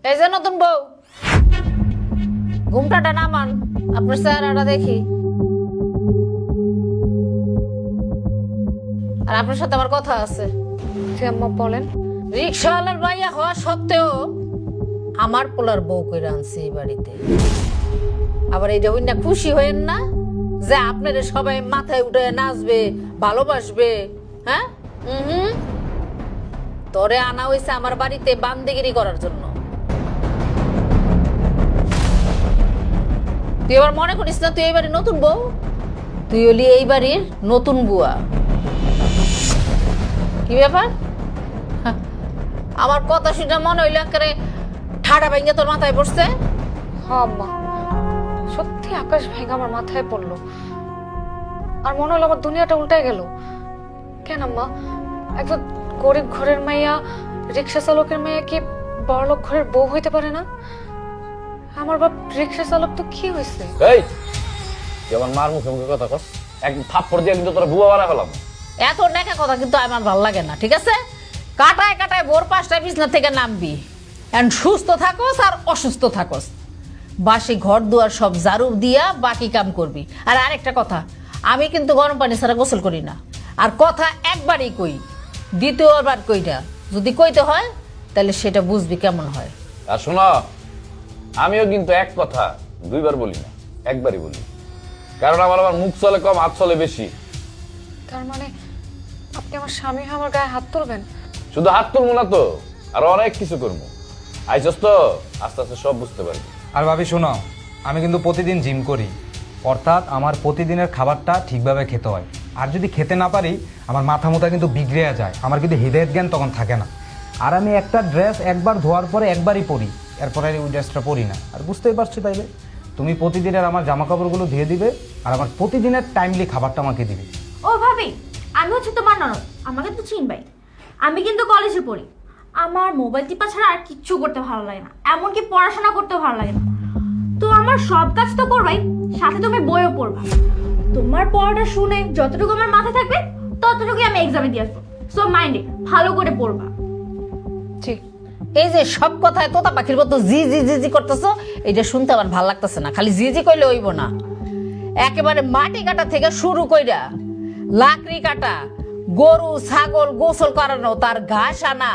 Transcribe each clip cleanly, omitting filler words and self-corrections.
এই যে নতুন বউ, ঘুমটাটা নামান, আপনার চেহারাটা দেখি। আর আপনার সাথে আমার কথা আছে। জি আম্মা বলেন। রিক্সাওয়ালার ভাইয়া হওয়া সত্ত্বেও আমার পোলার বউ করে আনছে এই বাড়িতে। আবার এইটা হইনা খুশি হইেন না যে আপনারা সবাই মাথায় উঠে নাচবে, ভালোবাসবে। হ্যাঁ, তোরে আনা হয়েছে আমার বাড়িতে বান্দিগিরি করার জন্য। তুই এবার মনে করিস না তুই এই বাড়ির নতুন বউ, তুই হলি এই বাড়ির নতুন বুয়া। কি ব্যাপার? আমার কথা শুনে মনে হইলো একেবারে ঠাডা ভাঙে তোর মাথায় পড়ছে। হ্যাঁ আম্মা, সত্যি আকাশ ভেঙে আমার মাথায় পড়লো, আর মনে হলো আমার দুনিয়াটা উল্টে গেল। কেন আম্মা, একজন গরিব ঘরের মাইয়া, রিক্সা চালকের মেয়ে কি বড়লোক ঘরের বউ হইতে পারে না? আমার বাপ রিক্সা চালক, তো কি হয়েছে? এই তুই আমার মার মুখে মুখে কথা কস, এক থাপ্পড় দিয়ে কিন্তু তোরা বুয়া বানা ফেলাম। এত নেকা কথা কিন্তু আমার ভালো লাগে না, ঠিক আছে? কাটায় কাটায় ভোর 5টায় বিছনা থেকে নামবি। এন্ড সুস্থ থাকোস আর অসুস্থ থাকোস, বাসি ঘর দুয়ার সব ঝাড়ু দিয়া বাকি কাম করবি। আর আরেকটা কথা, আমি কিন্তু গরম পানি ছাড়া গোসল করি না। আর কথা একবারই কই, দ্বিতীয়বার কই না। যদি কইতে হয় তাহলে সেটা বুঝবি কেমন হয়। আর শোনো, আমিও কিন্তু এক কথা দুইবার বলি না, একবারই বলি। কারণ আমার আমার মুখ চলে কম, হাত চলে বেশি। তার মানে আপনি আমার স্বামী হয়ে আমার গায়ে হাত তুলবেন? শুধু হাত তুলবো না তো, আর অনেক কিছু করবো। আইসস তো, আস্তে আস্তে সব বুঝতে পারবি। আর ভাবি শোনো, আমি কিন্তু প্রতিদিন জিম করি, অর্থাৎ আমার প্রতিদিনের খাবারটা ঠিকভাবে খেতে হয়। আর যদি খেতে না পারি, আমার মাথা মুথা কিন্তু বিগড়ে যায়, আমার কিন্তু হৃদয়ের জ্ঞান তখন থাকে না। আর আমি একটা ড্রেস একবার ধোয়ার পরে একবারই পরি, এরপরে ওই ড্রেসটা পরি না। আর বুঝতেই পারছো তাইলে, তুমি প্রতিদিনের আমার জামা কাপড়গুলো ধুয়ে দিবে, আর আমার প্রতিদিনের টাইমলি খাবারটা আমাকে দিবে। ও ভাবি, আমি হচ্ছে তোমার ননদ, আমাকে তো চিনবাই। আমি কিন্তু কলেজে পড়ি, আমার মোবাইল টিপা ছাড়া আর কিচ্ছু করতে ভালো লাগে না, এমনকি পড়াশোনা করতেও ভালো লাগে না। তো আমার সব কাজ তো করবাই, সাথে তুমি বইও পড়বা। তোমার পড়াটা শুনে যতটুকু আমার মাথায় থাকবে ততটুকুই আমি এক্সামে দিয়ে আসবো। সো মাইন্ডে ভালো করে পড়বা। ঠিক। এই যে সব কথায় তোতা পাখির মতো জি জি জি জি করতেছো, এটা শুনতে আমার ভালো লাগতেছে না। খালি জি জি কইলে হইব না, একেবারে মাটি কাটা থেকে শুরু কইরা লাকড়ি কাটা, গরু ছাগল গোসল করানো, তার ঘাস আনা,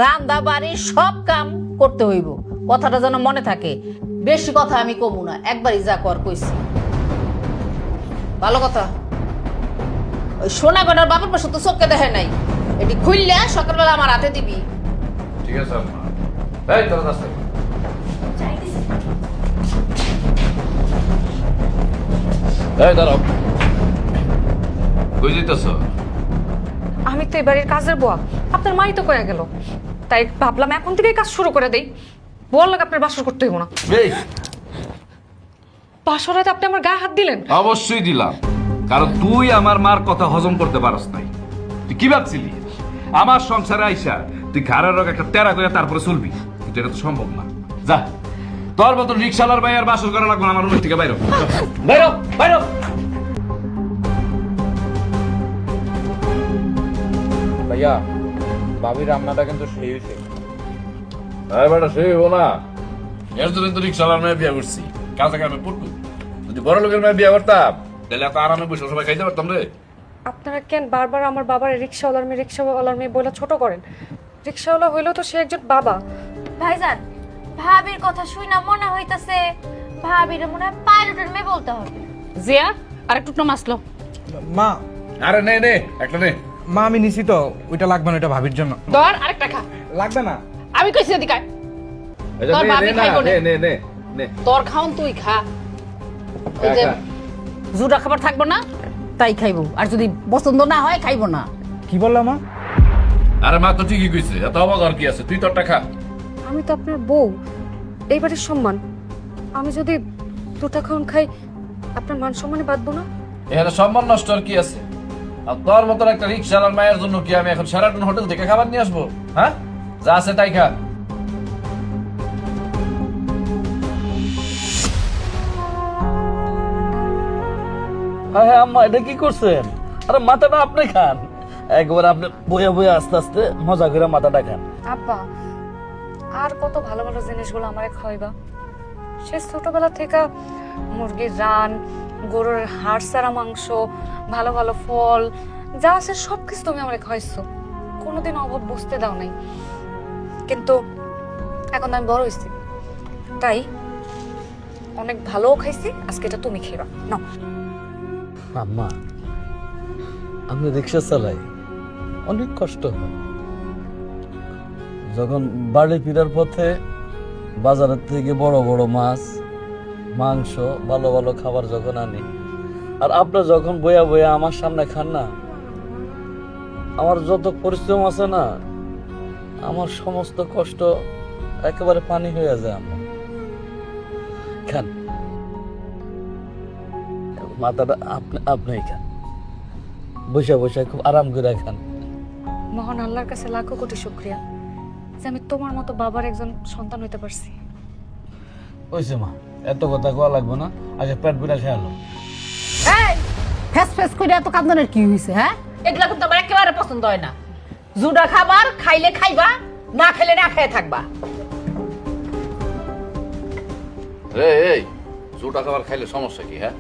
রান্দা বাড়ি সব কাম করতে হইব। কথাটা যেন মনে থাকে। বেশি কথা আমি কমু না, একবারই যা কর কইছি। ভালো কথা। ওই সোনা গড়ার বাপের পাশে তো চোখে দেখে নাই, এটি খুললে সকালবেলা আমার হাতে দিবি। ঠিক আছে আম্মা। এই তোরা যাস না। এই দাঁড়াও, কই যাইতেছ? আমি তো এই বাড়ির কাজের বুয়া, আপনার মাই তো কয়ে গেল, তাই ভাবলাম এখন থেকেই কাজ শুরু করে দেই। বললাম আপনার বাসর করতে হইব না। এই বাসরাতে আপনি আমার গায়ে হাত দিলেন? অবশ্যই দিলাম, কারণ তুই আমার মার কথা হজম করতে পারস নাই। তুই কি ভাবছিলি আমার সংসারে আইসা তুই ঘাড়ের রোগ একটা তেরা করে তারপরে চলবি? কিন্তু এটা তো সম্ভব না। যা, তোর মতো রিক্সাওয়ালার ভাই আর বাসর করা লাগবে না আমার রুম থেকে। বাইরো বাইরো বাইরো। ভাইয়া, ভাবির রান্নাটা কিন্তু সেই হয়েছে। বেটা সে হইব না, এর জন্য তো রিক্সাওয়ালার মেয়ে বিয়ে করছি। কাছে কামে পড়বো। যদি বড় লোকের মেয়ে বিয়ে করতাম তাহলে এত আরামে বসে সবাই খাইতে পারতাম রে। আপনারা কেন বারবার আমার বাবার রিক্সাওয়ালার মেয়ে বলে ছোট করেন? রিক্সাওয়ালা হইলেও তো সে একজন বাবা। ভাইজান, ভাবির কথা শুই না মনে হইতাছে ভাবির মনে হয় পাইলটের মেয়ে বলতে হবে। জিয়া আর একটু মাসলো। মা, আরে নে নে একটা নে। মা আমি নিছি তো, ওইটা লাগবে না, ওইটা ভাবির জন্য। ধর আরেকটা খা। লাগবে না। আমি কইছি এদিকে আয়। এটা তোর নে ভাবি নে না, খাইবো না। নে নে নে নে। তোর খাওন তুই খা। ওই যে খা। জুড়া খাবার থাকবো না তাই খাইবো, আর যদি পছন্দ না হয় খাইবো না। কি বললাম মা? আরে মা তো ঠিকই কইছে, এত অবাক আর কি আছে, তুই তোরটা খা। আমি তো আপনার বউ, এই বাড়ির সম্মান। আমি যদি দুটা খাওন খাই, আপনার মান সম্মানে বাঁধবো না? এখানে সম্মান নষ্ট আর কি আছে? আর তোর মতন একটা রিক্সাওয়ালার মায়ের জন্য কি আমি এখন সেরাটন হোটেল থেকে খাবার নিয়ে আসবো? হ্যাঁ, যা আছে তাই খা। হ্যাঁ আম্মা, এটা কি করছেন? আরে মাথাটা আপনি খান, একবার আপনি বয়ে বয়ে আস্তে আস্তে মজা করে মাথাটা খান। আব্বা, আর কত ভালো ভালো জিনিসগুলো আমারে খাওয়াইবা। সে ছোটবেলা থেকে মুরগির রান, গরুর হাড় ছাড়া মাংস, ভালো ভালো ফল যা আছে সব কিছু তুমি আমারে খাওয়াইছো, কোনোদিন অভাব বুঝতে দাও নাই। কিন্তু এখন আমি বড় হয়েছি, তাই অনেক ভালোও খাইছি, আজকে এটা তুমি খেবা নাও। আম্মা, আমি রিক্সা চালাই, অনেক কষ্ট হয়। যখন বাড়ি ফেরার পথে বাজারের থেকে বড় বড় মাছ, মাংস, ভালো ভালো খাবার যখন আনি, আর আপনার যখন বয়া বয়া আমার সামনে খান না, আমার যত পরিশ্রম আছে না, আমার সমস্ত কষ্ট একেবারে পানি হয়ে যায়। আম্মা খান, মাথাটা আপনিই খান, বসে বসে খুব আরাম করে খান। মহান আল্লাহর কাছে লাখো কোটি শুকরিয়া যে আমি তোমার মতো বাবার একজন সন্তান হইতে পারছি। ওইসে মা, এত কথা কোয়া লাগবে না, আগে পেট পুরা খেয়ালো। এই ফেস ফেস করে এত কান্দনের কি হয়েছে? হ্যাঁ, এগুলা কিন্তু আমার একেবারে পছন্দ হয় না। জুড়া খাবার খাইলে খাইবা, না খেলে না খেয়ে থাকবা। এই জুটা খাবার খাইলে সমস্যা কি? হ্যাঁ,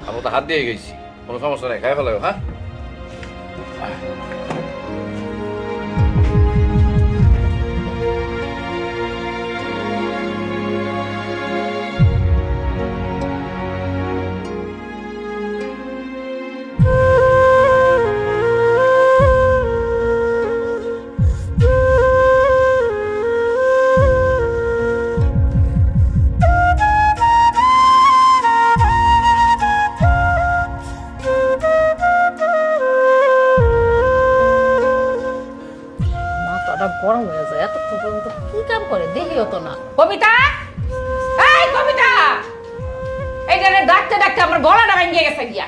আমি তো হাত দিয়ে গেছি, কোনো সমস্যা নেই, খাই ফেলাও। হ্যাঁ, মাথাটা গরম হয়ে যায়, এতক্ষণ পর্যন্ত কি কাম করে দেখিও তো না। কবিতা, এই কবিতা, এইখানে ডাকতে ডাকতে আমার গলাটা ভেঙে গেছে গিয়া।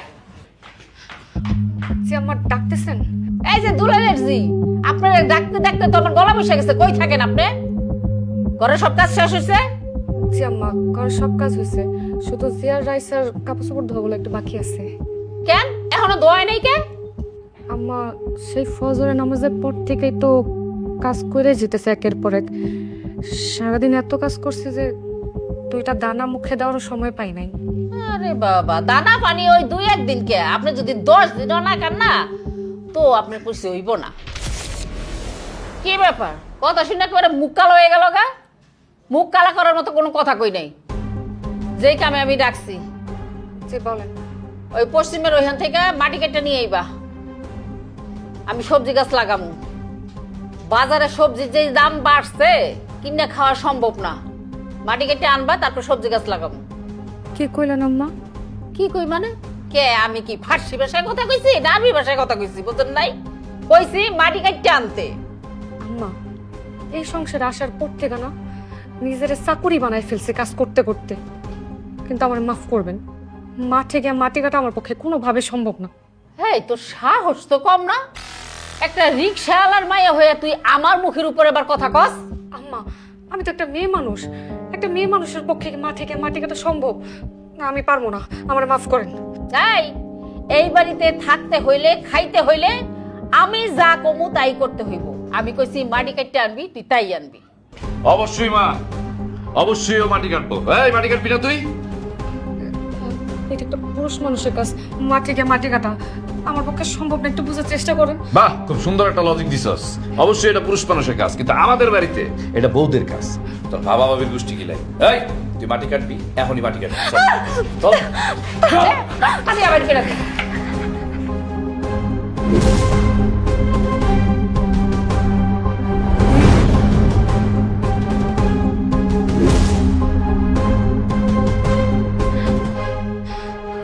যে আমার ডাকতেছেন? এই যে দুলালের জি, আপনার ডাকতে ডাকতে তো আমার গলা বসে গেছে। কই থাকেন আপনি? ঘরে সব কাজ শেষ হয়েছে? জি আম্মা, ঘরের সব কাজ হয়েছে, শুধু জিয়ার রাইসার কাপড় চোপড় ধোয়াগুলো একটু বাকি আছে। কেন এখনো দোয়া নেই কেন? আম্মা, সেই ফজরের নামাজের পর থেকেই তো কাজ করে যেতেছে একের পর এক। সারাদিন এত কাজ করছে যে দুইটা দানা মুখে দেওয়ার সময় পাই নাই। আরে বাবা, দানা পানি ওই 2-1 দিন কে, আপনি যদি 10 দিনও না খান না তো আপনার পয়সা হইব না। কি ব্যাপার, কথা শুনে একেবারে মুখ কালো হয়ে গেল গা? মুখ কালা করার মতো কোনো কথা কই নাই। যেই কামে আমি ডাকছি, যে বলেন। ওই পশ্চিমের ওইখান থেকে মাটি কেটে নিয়ে আইবা। আমি সবজি গাছ লাগামু। বাজারে সবজির যে দাম বাড়ছে, কিনে খাওয়া সম্ভব না। মাটি কেটে আনবা, তারপর সবজি গাছ লাগামু। কি কইলেন আম্মা? কি কই মানে? কে আমি কি ফার্সি ভাষায় কথা কইছি না আরবি ভাষায় কথা কইছি বুঝেন নাই? কইছি মাটি কাটতে আনতে। আম্মা, এই সংসারে আসার পর থেকে না নিজের চাকুরি বানায় ফেলছে কাজ করতে করতে। কিন্তু আমার মাফ করবেন, মাঠে গিয়ে মাটি কাটা আমার পক্ষে কোনোভাবে সম্ভব না। এই তোর সাহস তো কম না? একটা রিকশাওয়ালার মাইয়া হয়ে তুই আমার মুখের উপর এবার কথা কস? আম্মা, আমি তো একটা মেয়ে মানুষ, একটা মেয়ে মানুষের পক্ষে মাঠে গিয়ে মাটি কাটা সম্ভব না? আমি পারবো না, আমার মাফ করেন। এই বাড়িতে থাকতে হইলে খাইতে হইলে আমি যা কমু তাই করতে হইব। আমি কইছি মাটি কাটতে আনবি, তুই তাই আনবি। অবশ্যই মা, অবশ্যই ও মাটি কাটবো। এই মাটি কাটবি না তুই? এটা একটা পুরুষ মানুষের কাজ, মাঠে গিয়ে মাটি কাটা আমার পক্ষে সম্ভব না। একটু বোঝার চেষ্টা করেন। বাহ, খুব সুন্দর একটা লজিক দিছস। অবশ্যই এটা পুরুষ মানুষের কাজ, কিন্তু আমাদের বাড়িতে এটা বউদের কাজ। তোর বাবা বাবির গোষ্ঠী কি লাই? এই তুই মাটি কাটবি, এখনই মাটি কাটবি। চল, চল। আমি আবার কেটে দেব।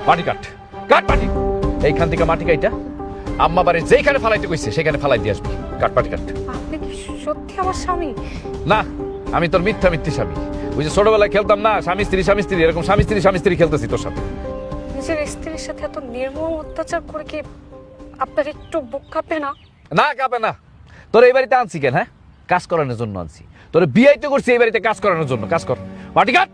মাটি কাট, কাট মাটি। এইখান থেকে মাটি কাইটা আম্মা বাড়ির যেখানে ফালাইতে কইছে সেখানে ফালাই দিয়ে আসবি। কাট মাটি কাট। আপনি কি সত্যি আমার স্বামী? না, আমি তোর মিথ্যা মিথ্যে স্বামী। ওই যে ছোটবেলায় খেলতাম না স্বামী স্ত্রী, এরকম স্বামী স্ত্রী খেলতেছি তোর সাথে। নিজের স্ত্রীর সাথে এত নির্মম অত্যাচার করে কি আপনার একটু বুক কাঁপে না? না কাঁপে না। তোর এই বাড়িতে আনছি কেন? হ্যাঁ, কাজ করানোর জন্য আনছি। তোর বিয়েই তো করছি এই বাড়িতে কাজ করানোর জন্য। কাজ কর, মাটি কাট।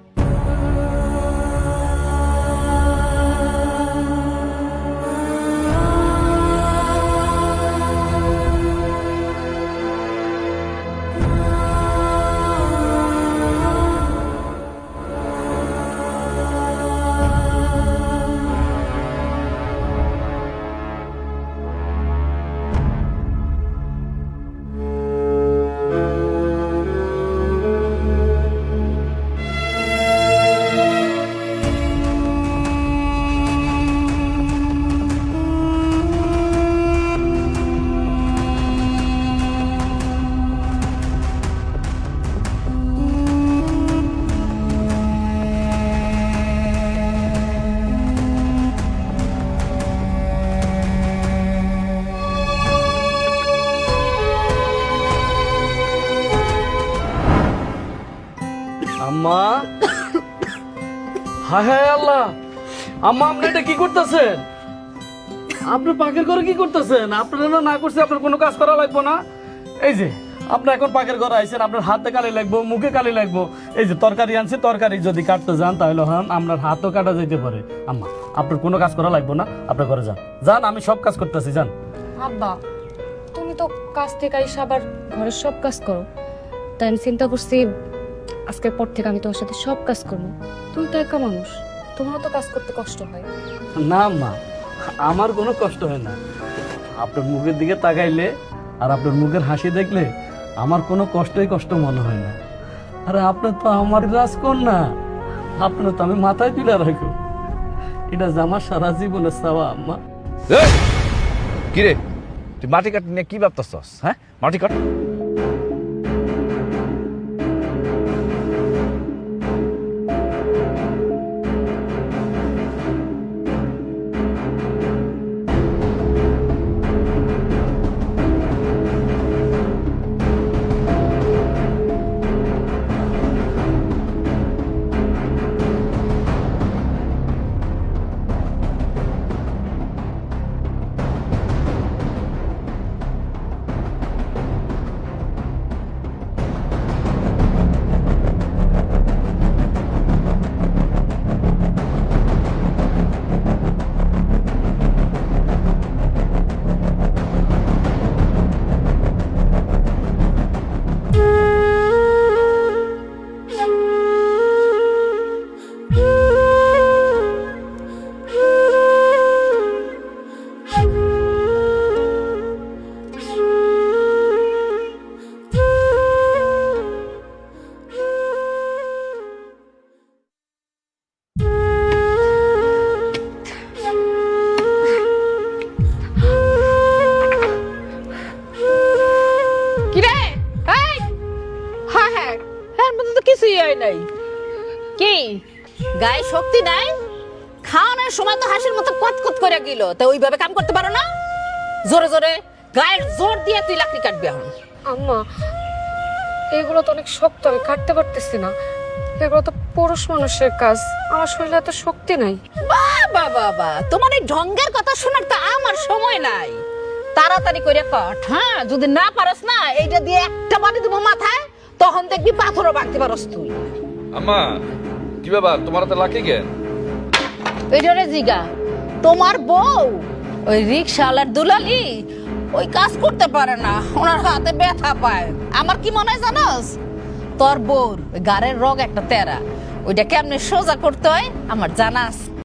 আম্মা, হায় হায় আল্লাহ, আম্মা আপনি এটা কি করতেছেন? আপনি পাকের ঘরে কি করতেছেন? আপনারা না করছে আপনার কোনো কাজ করা লাগবে না। এই যে আপনি এখন পাকের ঘরে আইছেন, আপনার হাতে কালি লাগবো, মুখে কালি লাগবো। এই যে তরকারি আনছে, তরকারি যদি কাটতে যান তাহলে আপনার হাতও কাটা যেতে পারে। আম্মা আপনার কোনো কাজ করা লাগবে না, আপনার ঘরে যান, যান, আমি সব কাজ করতেছি, যান। আব্বা, তুমি তো কাজ থেকে আইসা আবার ঘরের সব কাজ করো, তাই আমি চিন্তা করছি আজকের পর থেকে আমি তোমার সাথে সব কাজ করবো। তুমি তো একা মানুষ, তোমারও তো কাজ করতে কষ্ট হয়। না আম্মা, আমার কোনো কষ্ট হয় না। আপনার মুখের দিকে তাকাইলে আর আপনার মুখের হাসি দেখলে আমার কোনো কষ্ট মনে হয় না। আরে আপনি তো আমার রাজকন্যা, আপনার তো আমি মাথায় তুলে রাখো। এটা যে আমার সারা জীবনের চাওয়া আম্মা। এই, কি রে তুই মাটি কাট নিয়ে কি ভাবতেছস? হ্যাঁ, মাটি কাট। কিরে এই হ্যাঁ হ্যাঁ হ্যাঁ মধ্যে তো কিছুই হয় নাই। কি গায়ে শক্তি নাই? খাওয়ানোর সময় তো হাসির মতো কতকত করে গেল, তা ওইভাবে কাম করতে পারো না? জোরে জোরে গায়ের জোর দিয়ে তুই লাকড়ি কাটবি এখন। আম্মা, এগুলো তো অনেক শক্ত, আমি কাটতে পারতেছি না। এগুলো তো পুরুষ মানুষের কাজ, আমার শরীরে এত শক্তি নাই। বাবা বাবা, তোমার এই ঢঙ্গের কথা শোনার তো আমার সময় নাই। তাড়াতাড়ি করে কাট, হ্যাঁ? যদি না পারস না, এইটা দিয়ে একটা বাড়ি দেবো মাথায়, তখন দেখবি পাথরও ভাঙতে পারস তুই। আম্মা, কি ব্যাপার, তোমার হাতে লাকি কেন? এইটারে জিগা, তোমার বউ ওই রিকশাওয়ালার দুলালি ওই কাজ করতে পারে না, ওনার হাতে ব্যথা পায়। আমার কি মনে হয় জানোস, তোর বউর ওই গাড়ের রগ একটা তেরা, ওইটা কেমনে সোজা করতে হয় আমার জানা আছে।